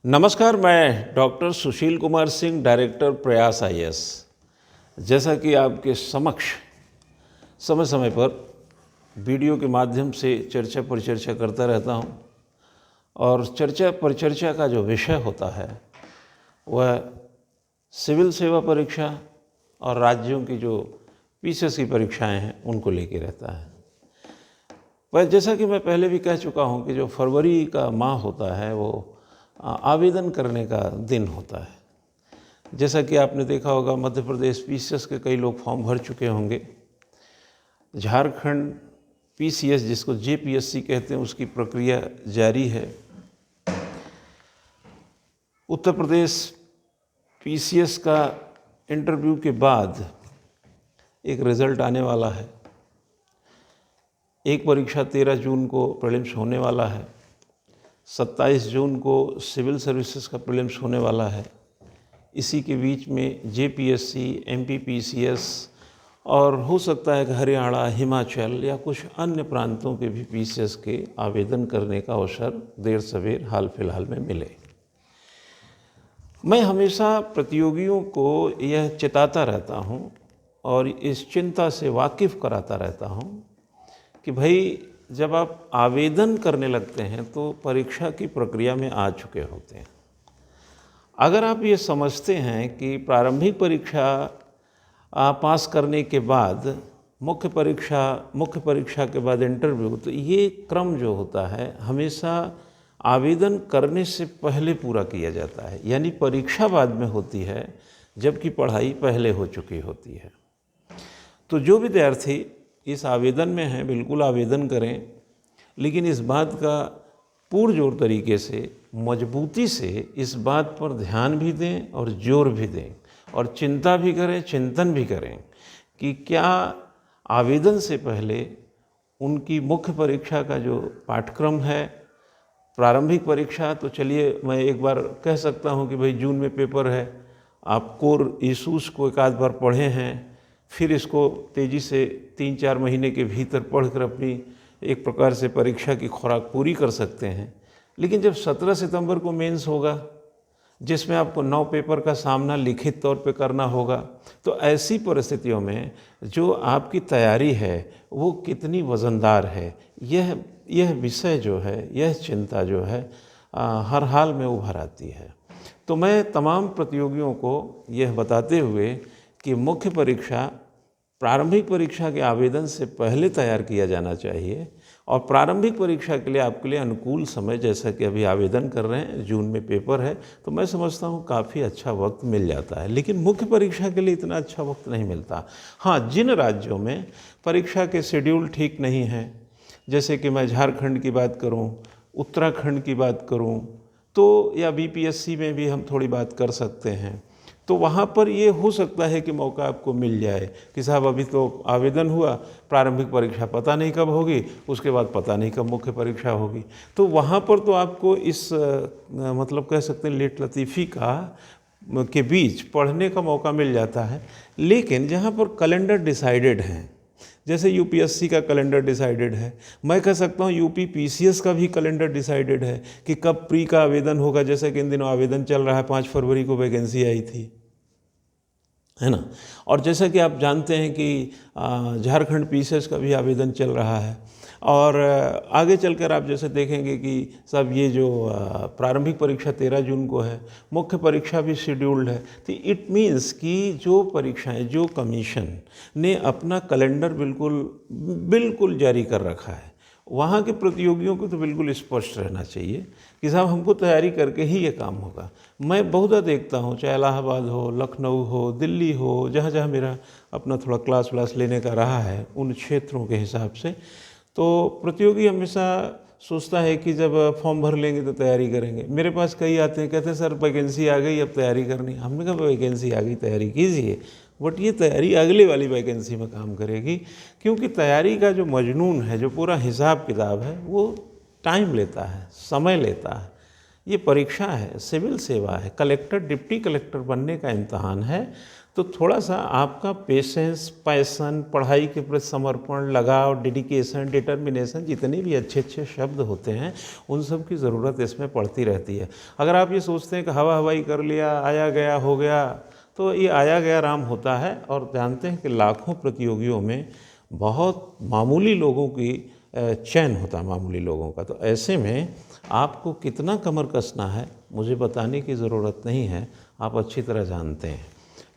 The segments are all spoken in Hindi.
नमस्कार, मैं डॉक्टर सुशील कुमार सिंह, डायरेक्टर प्रयास आईएएस। जैसा कि आपके समक्ष समय समय पर वीडियो के माध्यम से चर्चा परिचर्चा करता रहता हूं, और चर्चा परिचर्चा का जो विषय होता है वह सिविल सेवा परीक्षा और राज्यों की जो पीसीएस की परीक्षाएं हैं उनको लेके रहता है। पर जैसा कि मैं पहले भी कह चुका हूं कि जो फरवरी का माह होता है वो आवेदन करने का दिन होता है। जैसा कि आपने देखा होगा, मध्य प्रदेश पीसीएस के कई लोग फॉर्म भर चुके होंगे। झारखंड पीसीएस, जिसको जेपीएससी कहते हैं, उसकी प्रक्रिया जारी है। उत्तर प्रदेश पीसीएस का इंटरव्यू के बाद एक रिज़ल्ट आने वाला है। एक परीक्षा 13 जून को प्रीलिम्स होने वाला है। 27 जून को सिविल सर्विसेज का प्रीलिम्स होने वाला है। इसी के बीच में जेपीएससी, एमपीपीसीएस और हो सकता है कि हरियाणा, हिमाचल या कुछ अन्य प्रांतों के भी पीसीएस के आवेदन करने का अवसर देर सवेर हाल फिलहाल में मिले। मैं हमेशा प्रतियोगियों को यह चिताता रहता हूँ और इस चिंता से वाकिफ़ कराता रहता हूँ कि भाई, जब आप आवेदन करने लगते हैं तो परीक्षा की प्रक्रिया में आ चुके होते हैं। अगर आप ये समझते हैं कि प्रारंभिक परीक्षा पास करने के बाद मुख्य परीक्षा के बाद इंटरव्यू, तो ये क्रम जो होता है हमेशा आवेदन करने से पहले पूरा किया जाता है। यानी परीक्षा बाद में होती है जबकि पढ़ाई पहले हो चुकी होती है। तो जो विद्यार्थी इस आवेदन में हैं, बिल्कुल आवेदन करें, लेकिन इस बात का पुरजोर तरीके से, मजबूती से इस बात पर ध्यान भी दें और जोर भी दें और चिंता भी करें, चिंतन भी करें कि क्या आवेदन से पहले उनकी मुख्य परीक्षा का जो पाठ्यक्रम है, प्रारंभिक परीक्षा, तो चलिए मैं एक बार कह सकता हूं कि भाई जून में पेपर है, आप कोर इशूज़ को एक आध बार पढ़े हैं, फिर इसको तेज़ी से 3-4 महीने के भीतर पढ़कर अपनी एक प्रकार से परीक्षा की खुराक पूरी कर सकते हैं। लेकिन जब 17 सितंबर को मेंस होगा, जिसमें आपको 9 पेपर का सामना लिखित तौर पे करना होगा, तो ऐसी परिस्थितियों में जो आपकी तैयारी है वो कितनी वज़नदार है, यह विषय जो है, यह चिंता जो है हर हाल में उभर आती है। तो मैं तमाम प्रतियोगियों को यह बताते हुए कि मुख्य परीक्षा प्रारंभिक परीक्षा के आवेदन से पहले तैयार किया जाना चाहिए, और प्रारंभिक परीक्षा के लिए आपके लिए अनुकूल समय, जैसा कि अभी आवेदन कर रहे हैं, जून में पेपर है, तो मैं समझता हूँ काफ़ी अच्छा वक्त मिल जाता है। लेकिन मुख्य परीक्षा के लिए इतना अच्छा वक्त नहीं मिलता। हाँ, जिन राज्यों में परीक्षा के शेड्यूल ठीक नहीं हैं, जैसे कि मैं झारखंड की बात करूँ, उत्तराखंड की बात करूँ, तो या बीपीएससी में भी हम थोड़ी बात कर सकते हैं, तो वहाँ पर ये हो सकता है कि मौका आपको मिल जाए कि साहब अभी तो आवेदन हुआ, प्रारंभिक परीक्षा पता नहीं कब होगी, उसके बाद पता नहीं कब मुख्य परीक्षा होगी। तो वहाँ पर तो आपको इस मतलब कह सकते हैं लेट लतीफ़ी के बीच पढ़ने का मौका मिल जाता है। लेकिन जहाँ पर कैलेंडर डिसाइडेड हैं, जैसे यूपीएससी का कैलेंडर डिसाइडेड है, मैं कह सकता हूँ यूपी पीसीएस का भी कैलेंडर डिसाइडेड है कि कब प्री का आवेदन होगा। जैसे कि इन दिनों आवेदन चल रहा है, 5 फरवरी को वैकेंसी आई थी, है ना। और जैसा कि आप जानते हैं कि झारखंड पीसीएस का भी आवेदन चल रहा है, और आगे चलकर आप जैसे देखेंगे कि सब ये जो प्रारंभिक परीक्षा 13 जून को है, मुख्य परीक्षा भी शेड्यूल्ड है। तो इट मीन्स कि जो परीक्षाएं, जो कमीशन ने अपना कैलेंडर बिल्कुल जारी कर रखा है, वहाँ के प्रतियोगियों को तो बिल्कुल स्पष्ट रहना चाहिए कि साहब हमको तैयारी करके ही ये काम होगा। मैं बहुधा देखता हूँ, चाहे इलाहाबाद हो, लखनऊ हो, दिल्ली हो, जहाँ जहाँ मेरा अपना थोड़ा क्लास व्लास लेने का रहा है उन क्षेत्रों के हिसाब से, तो प्रतियोगी हमेशा सोचता है कि जब फॉर्म भर लेंगे तो तैयारी करेंगे। मेरे पास कई आते हैं, कहते हैं सर वैकेंसी आ गई, अब तैयारी करनी। हमने कहा वैकेंसी आ गई, तैयारी कीजिए, बट ये तैयारी अगले वाली वैकेंसी में काम करेगी, क्योंकि तैयारी का जो मजनून है, जो पूरा हिसाब किताब है, वो टाइम लेता है, समय लेता है। ये परीक्षा है, सिविल सेवा है, कलेक्टर डिप्टी कलेक्टर बनने का इम्तहान है। तो थोड़ा सा आपका पेशेंस, पैशन, पढ़ाई के प्रति समर्पण, लगाव, डेडिकेशन, डिटर्मिनेशन, जितने भी अच्छे अच्छे शब्द होते हैं उन सब की ज़रूरत इसमें पड़ती रहती है। अगर आप ये सोचते हैं कि हवा हवाई कर लिया, आया गया हो गया, तो ये आया गया राम होता है। और जानते हैं कि लाखों प्रतियोगियों में बहुत मामूली लोगों की चयन होता है, मामूली लोगों का। तो ऐसे में आपको कितना कमर कसना है मुझे बताने की ज़रूरत नहीं है, आप अच्छी तरह जानते हैं।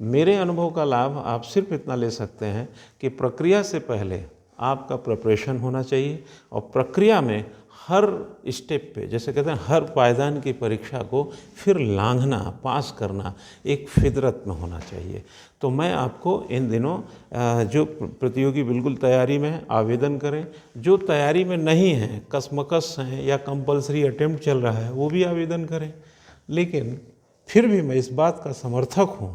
मेरे अनुभव का लाभ आप सिर्फ इतना ले सकते हैं कि प्रक्रिया से पहले आपका प्रिपरेशन होना चाहिए, और प्रक्रिया में हर स्टेप पे, जैसे कहते हैं हर पायदान की परीक्षा को फिर लांघना, पास करना एक फितरत में होना चाहिए। तो मैं आपको इन दिनों जो प्रतियोगी बिल्कुल तैयारी में है आवेदन करें, जो तैयारी में नहीं है, कसमकस हैं या कंपलसरी अटेम्प्ट चल रहा है, वो भी आवेदन करें। लेकिन फिर भी मैं इस बात का समर्थक हूँ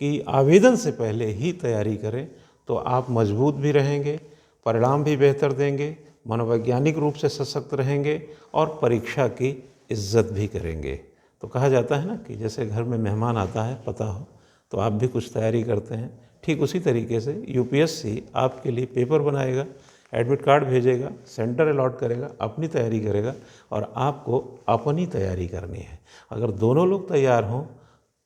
कि आवेदन से पहले ही तैयारी करें, तो आप मजबूत भी रहेंगे, परिणाम भी बेहतर देंगे, मनोवैज्ञानिक रूप से सशक्त रहेंगे और परीक्षा की इज्जत भी करेंगे। तो कहा जाता है ना कि जैसे घर में मेहमान आता है, पता हो, तो आप भी कुछ तैयारी करते हैं, ठीक उसी तरीके से यूपीएससी आपके लिए पेपर बनाएगा, एडमिट कार्ड भेजेगा, सेंटर अलॉट करेगा, अपनी तैयारी करेगा, और आपको अपनी तैयारी करनी है। अगर दोनों लोग तैयार हों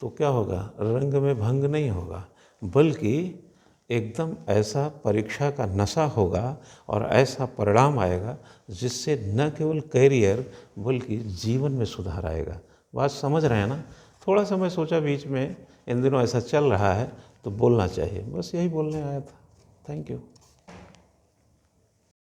तो क्या होगा, रंग में भंग नहीं होगा, बल्कि एकदम ऐसा परीक्षा का नशा होगा और ऐसा परिणाम आएगा जिससे न केवल कैरियर बल्कि जीवन में सुधार आएगा। बात समझ रहे हैं ना? थोड़ा सा मैं सोचा बीच में इन दिनों ऐसा चल रहा है तो बोलना चाहिए, बस यही बोलने आया था। Thank you.